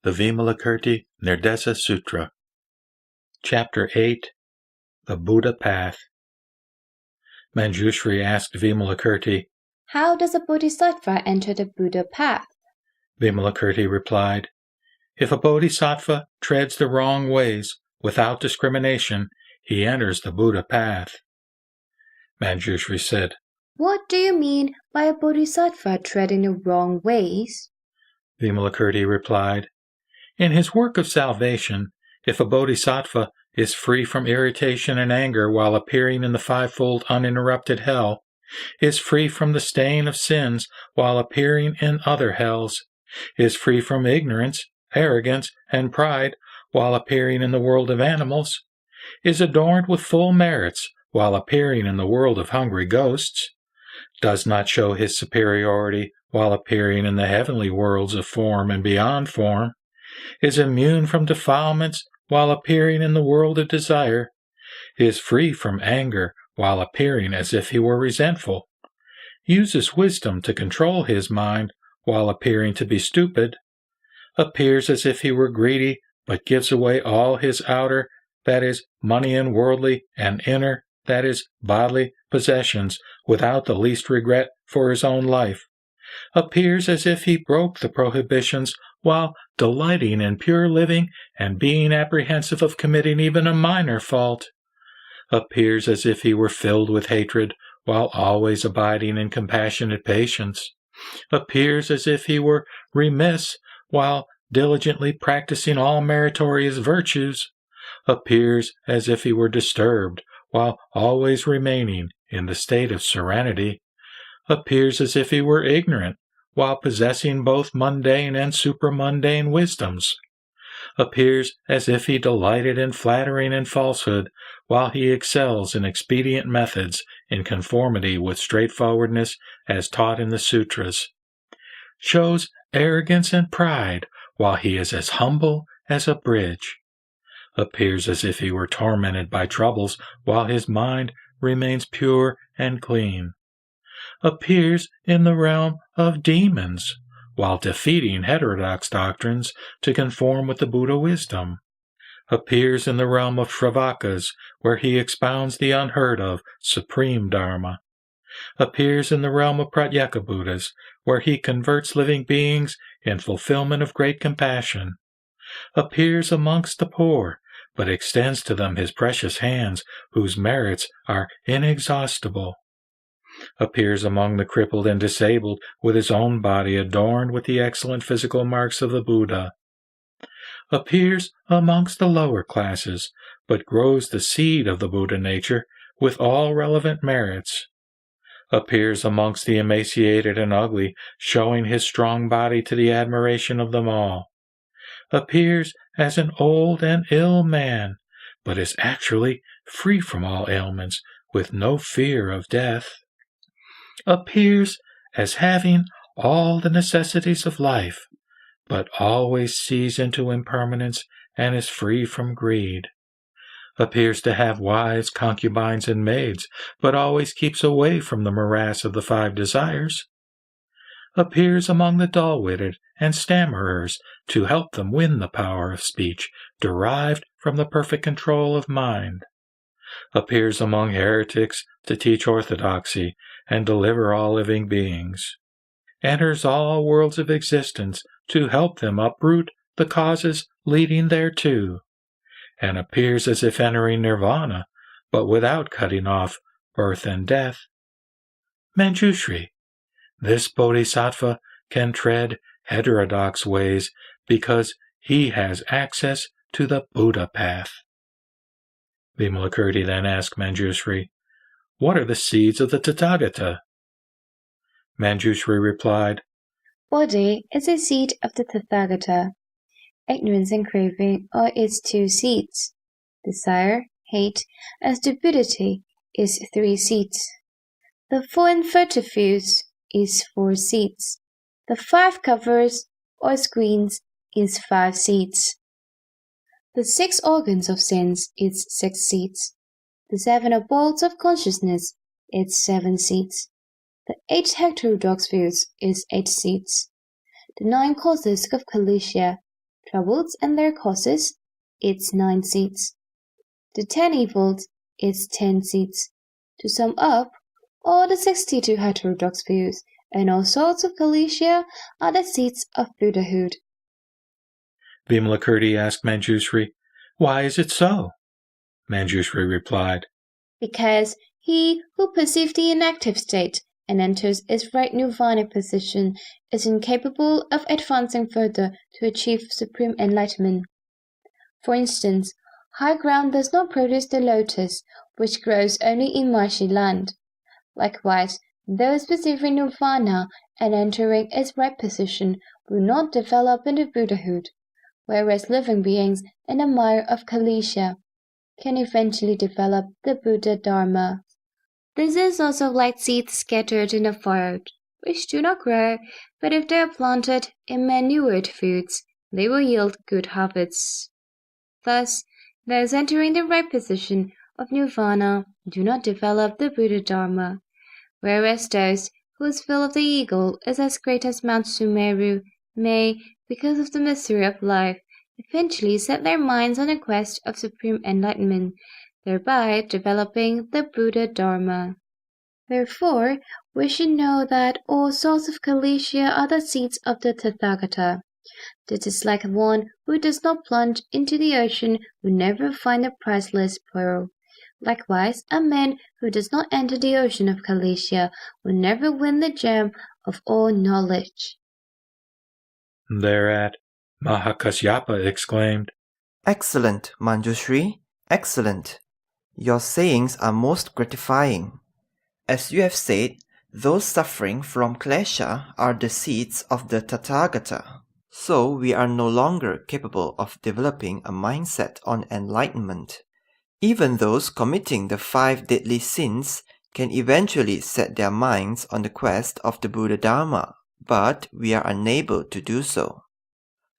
the Vimalakirti Nirdesa Sutra. Chapter 8. The Buddha Path. Manjushri asked Vimalakirti, How does a bodhisattva enter the Buddha path? Vimalakirti replied, If a bodhisattva treads the wrong ways without discrimination, he enters the Buddha path. Manjushri said, What do you mean by a bodhisattva treading the wrong ways? Vimalakirti replied, In his work of salvation, if a bodhisattva is free from irritation and anger while appearing in the fivefold uninterrupted hell, is free from the stain of sins while appearing in other hells, is free from ignorance, arrogance, and pride while appearing in the world of animals, is adorned with full merits while appearing in the world of hungry ghosts, does not show his superiority while appearing in the heavenly worlds of form and beyond form, is immune from defilements while appearing in the world of desire, is free from anger while appearing as if he were resentful, uses wisdom to control his mind while appearing to be stupid, appears as if he were greedy but gives away all his outer, that is, money and worldly, and inner, that is, bodily, possessions without the least regret for his own life, appears as if he broke the prohibitions while delighting in pure living and being apprehensive of committing even a minor fault, appears as if he were filled with hatred while always abiding in compassionate patience, appears as if he were remiss while diligently practicing all meritorious virtues, appears as if he were disturbed while always remaining in the state of serenity, appears as if he were ignorant while possessing both mundane and supramundane wisdoms, appears as if he delighted in flattering and falsehood while he excels in expedient methods in conformity with straightforwardness as taught in the sutras, shows arrogance and pride while he is as humble as a bridge, appears as if he were tormented by troubles while his mind remains pure and clean, appears in the realm of demons while defeating heterodox doctrines to conform with the Buddha wisdom, appears in the realm of Shravakas where he expounds the unheard of supreme Dharma, appears in the realm of Pratyeka Buddhas where he converts living beings in fulfillment of great compassion, appears amongst the poor but extends to them his precious hands whose merits are inexhaustible, appears among the crippled and disabled with his own body adorned with the excellent physical marks of the Buddha, appears amongst the lower classes, but grows the seed of the Buddha nature with all relevant merits, appears amongst the emaciated and ugly, showing his strong body to the admiration of them all, appears as an old and ill man, but is actually free from all ailments with no fear of death, appears as having all the necessities of life, but always sees into impermanence and is free from greed, appears to have wives, concubines, and maids, but always keeps away from the morass of the five desires, appears among the dull-witted and stammerers to help them win the power of speech derived from the perfect control of mind, appears among heretics to teach orthodoxy and deliver all living beings, enters all worlds of existence to help them uproot the causes leading thereto, and appears as if entering nirvana, but without cutting off birth and death. Manjushri, this bodhisattva can tread heterodox ways because he has access to the Buddha path. Vimalakirti then asked Manjushri, What are the seeds of the Tathagata? Manjushri replied, Body is a seed of the Tathagata. Ignorance and craving are its two seeds. Desire, hate, and stupidity is 3 seeds. The 4 infective foods is 4 seeds. The 5 covers or screens is 5 seeds. The 6 organs of sense is 6 seeds. The 7 abodes of consciousness is 7 seeds. The 8 heterodox views is 8 seeds. The 9 causes of Kalisha, troubles and their causes, its 9 seats. The 10 evils, its 10 seats. To sum up, all the 62 heterodox views and all sorts of Kalesia are the seats of Buddhahood. Vimalakirti asked Manjushri, "Why is it so?" Manjushri replied, "Because he who perceives the inactive state and enters its right nirvana position is incapable of advancing further to achieve supreme enlightenment. For instance, high ground does not produce the lotus, which grows only in marshy land. Likewise, those perceiving nirvana and entering its right position will not develop into Buddhahood, whereas living beings in the mire of Kalesia can eventually develop the Buddha Dharma. This is also like seeds scattered in a field, which do not grow, but if they are planted in manured fields, they will yield good harvests. Thus, those entering the right position of nirvana do not develop the Buddha Dharma, whereas those whose will of the eagle is as great as Mount Sumeru may, because of the mystery of life, eventually set their minds on a quest of supreme enlightenment, thereby developing the Buddha Dharma. Therefore, we should know that all sorts of Kalesia are the seeds of the Tathagata. This is like one who does not plunge into the ocean will never find a priceless pearl. Likewise, a man who does not enter the ocean of Kalesia will never win the gem of all knowledge. Thereat, Mahakasyapa exclaimed, "Excellent, Manjushri, excellent. Your sayings are most gratifying. As you have said, those suffering from klesha are the seeds of the Tathagata. So we are no longer capable of developing a mindset on enlightenment. Even those committing the 5 deadly sins can eventually set their minds on the quest of the Buddha Dharma, but we are unable to do so.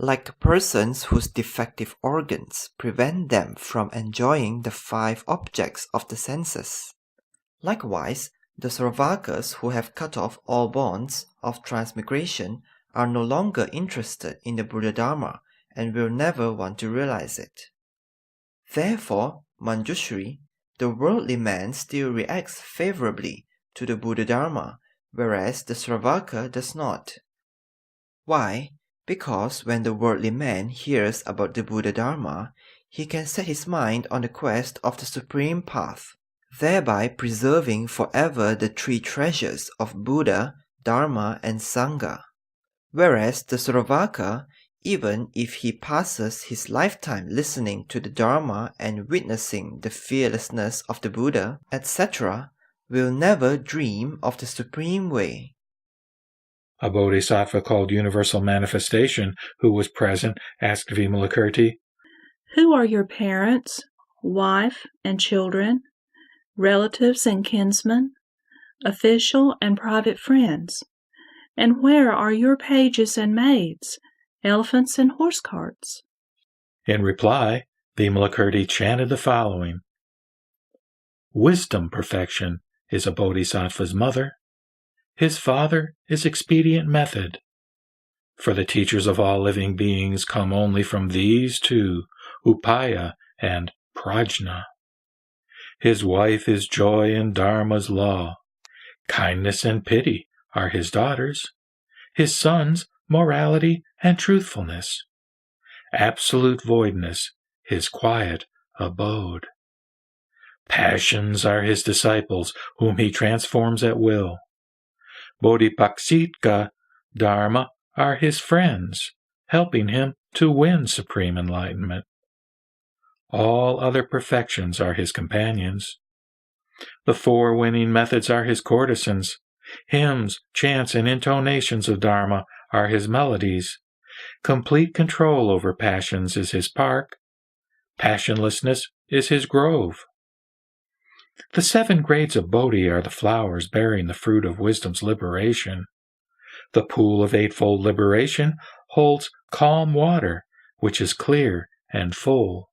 Like persons whose defective organs prevent them from enjoying the 5 objects of the senses. Likewise, the Sravakas who have cut off all bonds of transmigration are no longer interested in the Buddha Dharma and will never want to realize it. Therefore, Manjushri, the worldly man still reacts favorably to the Buddha Dharma, whereas the Sravaka does not. Why? Because when the worldly man hears about the Buddha Dharma, he can set his mind on the quest of the supreme path, thereby preserving forever the 3 treasures of Buddha, Dharma, and Sangha. Whereas the Sravaka, even if he passes his lifetime listening to the Dharma and witnessing the fearlessness of the Buddha, etc., will never dream of the supreme way. A bodhisattva called Universal Manifestation, who was present, asked Vimalakirti, "Who are your parents, wife and children, relatives and kinsmen, official and private friends? And where are your pages and maids, elephants and horse carts?" In reply, Vimalakirti chanted the following: Wisdom perfection is a bodhisattva's mother. His father is expedient method. For the teachers of all living beings come only from these 2, Upaya and Prajna. His wife is joy and Dharma's law. Kindness and pity are his daughters. His sons, morality and truthfulness. Absolute voidness, his quiet abode. Passions are his disciples, whom he transforms at will. Bodhipaksika, Dharma are his friends, helping him to win supreme enlightenment. All other perfections are his companions. The 4 winning methods are his courtesans. Hymns, chants, and intonations of Dharma are his melodies. Complete control over passions is his park. Passionlessness is his grove. The 7 grades of Bodhi are the flowers bearing the fruit of wisdom's liberation. The pool of 8-fold liberation holds calm water, which is clear and full.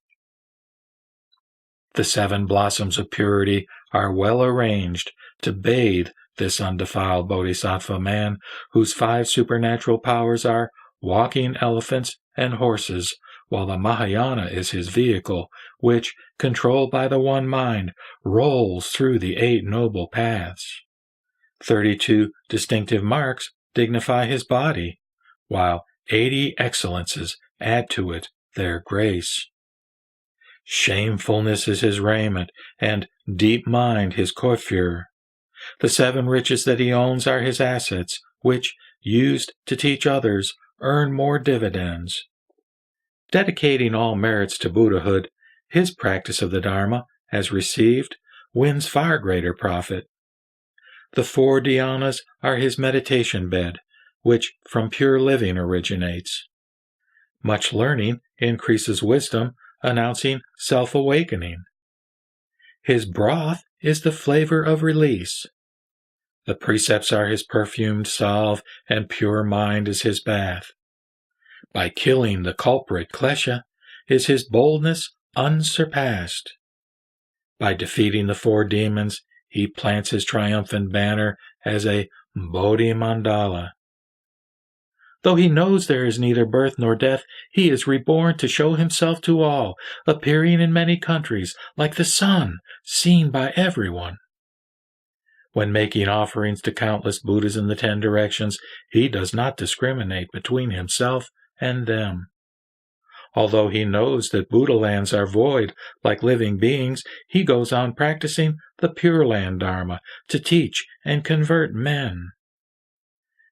The 7 blossoms of purity are well arranged to bathe this undefiled bodhisattva man, whose 5 supernatural powers are walking elephants and horses, while the Mahayana is his vehicle, which, controlled by the one mind, rolls through the 8 noble paths. 32 distinctive marks dignify his body, while 80 excellences add to it their grace. Shamefulness is his raiment, and deep mind his coiffure. The 7 riches that he owns are his assets, which, used to teach others, earn more dividends. Dedicating all merits to Buddhahood, his practice of the Dharma, as received, wins far greater profit. The 4 dhyanas are his meditation bed, which from pure living originates. Much learning increases wisdom, announcing self-awakening. His broth is the flavor of release. The precepts are his perfumed salve, and pure mind is his bath. By killing the culprit Klesha is his boldness unsurpassed. By defeating the 4 demons, he plants his triumphant banner as a Bodhi Mandala. Though he knows there is neither birth nor death, he is reborn to show himself to all, appearing in many countries, like the sun, seen by everyone. When making offerings to countless Buddhas in the 10 directions, he does not discriminate between himself and them. Although he knows that Buddha lands are void, like living beings, he goes on practicing the Pure Land Dharma to teach and convert men.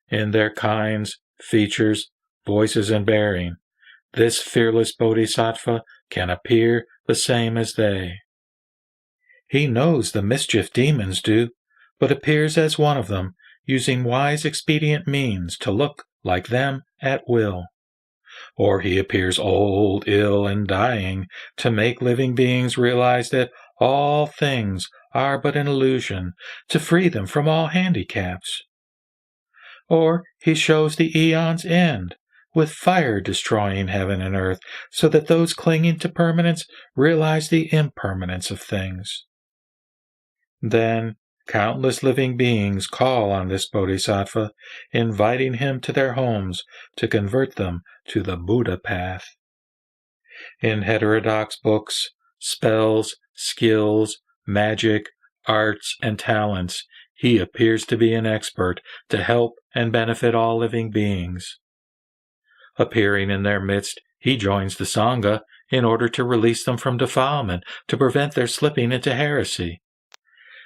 In their kinds, features, voices, and bearing, this fearless bodhisattva can appear the same as they. He knows the mischief demons do, but appears as one of them, using wise expedient means to look like them at will. Or he appears old, ill, and dying, to make living beings realize that all things are but an illusion, to free them from all handicaps. Or he shows the eon's end, with fire destroying heaven and earth, so that those clinging to permanence realize the impermanence of things. Then countless living beings call on this bodhisattva, inviting him to their homes to convert them to the Buddha path. In heterodox books, spells, skills, magic, arts, and talents, he appears to be an expert to help and benefit all living beings. Appearing in their midst, he joins the Sangha in order to release them from defilement, to prevent their slipping into heresy.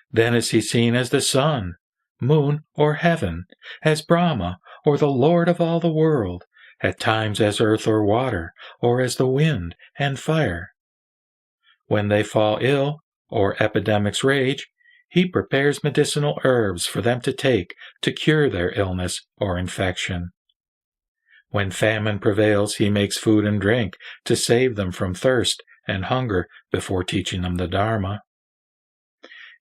Then is he seen as the sun, moon, or heaven, as Brahma, or the Lord of all the world, at times as earth or water, or as the wind and fire. When they fall ill, or epidemics rage, he prepares medicinal herbs for them to take to cure their illness or infection. When famine prevails, he makes food and drink to save them from thirst and hunger before teaching them the Dharma.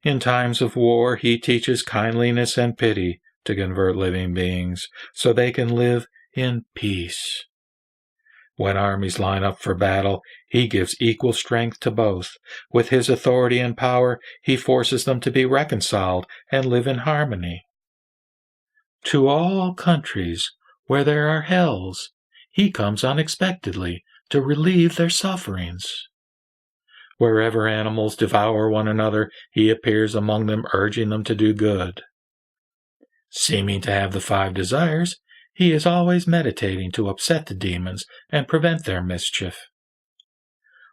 In times of war, he teaches kindliness and pity to convert living beings so they can live in peace. When armies line up for battle, he gives equal strength to both. With his authority and power, he forces them to be reconciled and live in harmony. To all countries where there are hells, he comes unexpectedly to relieve their sufferings. Wherever animals devour one another, he appears among them, urging them to do good. Seeming to have the 5 desires, he is always meditating to upset the demons and prevent their mischief.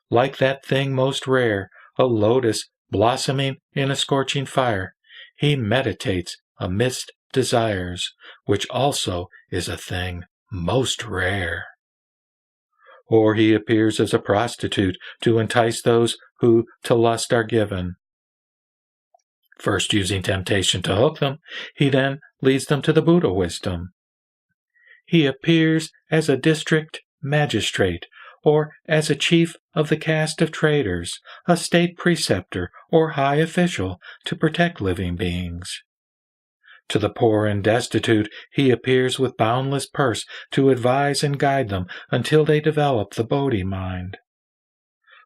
Like that thing most rare, a lotus blossoming in a scorching fire, he meditates amidst desires, which also is a thing most rare. Or he appears as a prostitute to entice those who to lust are given. First using temptation to hook them, he then leads them to the Buddha wisdom. He appears as a district magistrate, or as a chief of the caste of traders, a state preceptor or high official to protect living beings. To the poor and destitute, he appears with boundless purse to advise and guide them until they develop the Bodhi mind.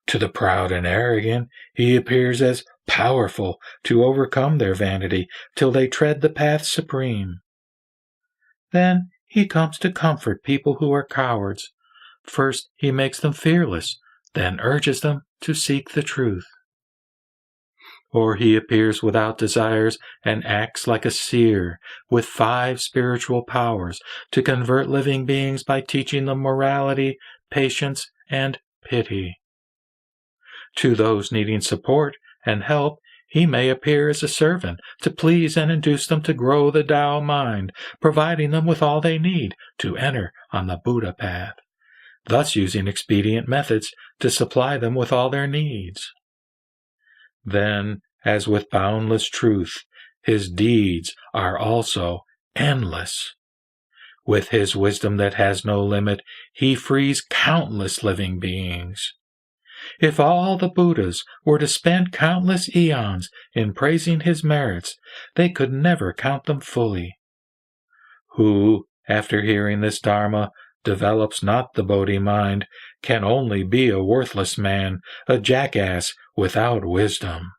To the proud and arrogant, he appears as powerful to overcome their vanity till they tread the path supreme. Then he comes to comfort people who are cowards, First he makes them fearless, then urges them to seek the truth. Or he appears without desires and acts like a seer with 5 spiritual powers to convert living beings by teaching them morality, patience, and pity. To those needing support and help, he may appear as a servant to please and induce them to grow the Tao mind, providing them with all they need to enter on the Buddha path, thus using expedient methods to supply them with all their needs. Then, as with boundless truth, his deeds are also endless. With his wisdom that has no limit, he frees countless living beings. If all the Buddhas were to spend countless eons in praising his merits, they could never count them fully. Who, after hearing this Dharma, develops not the Bodhi mind, can only be a worthless man, a jackass without wisdom.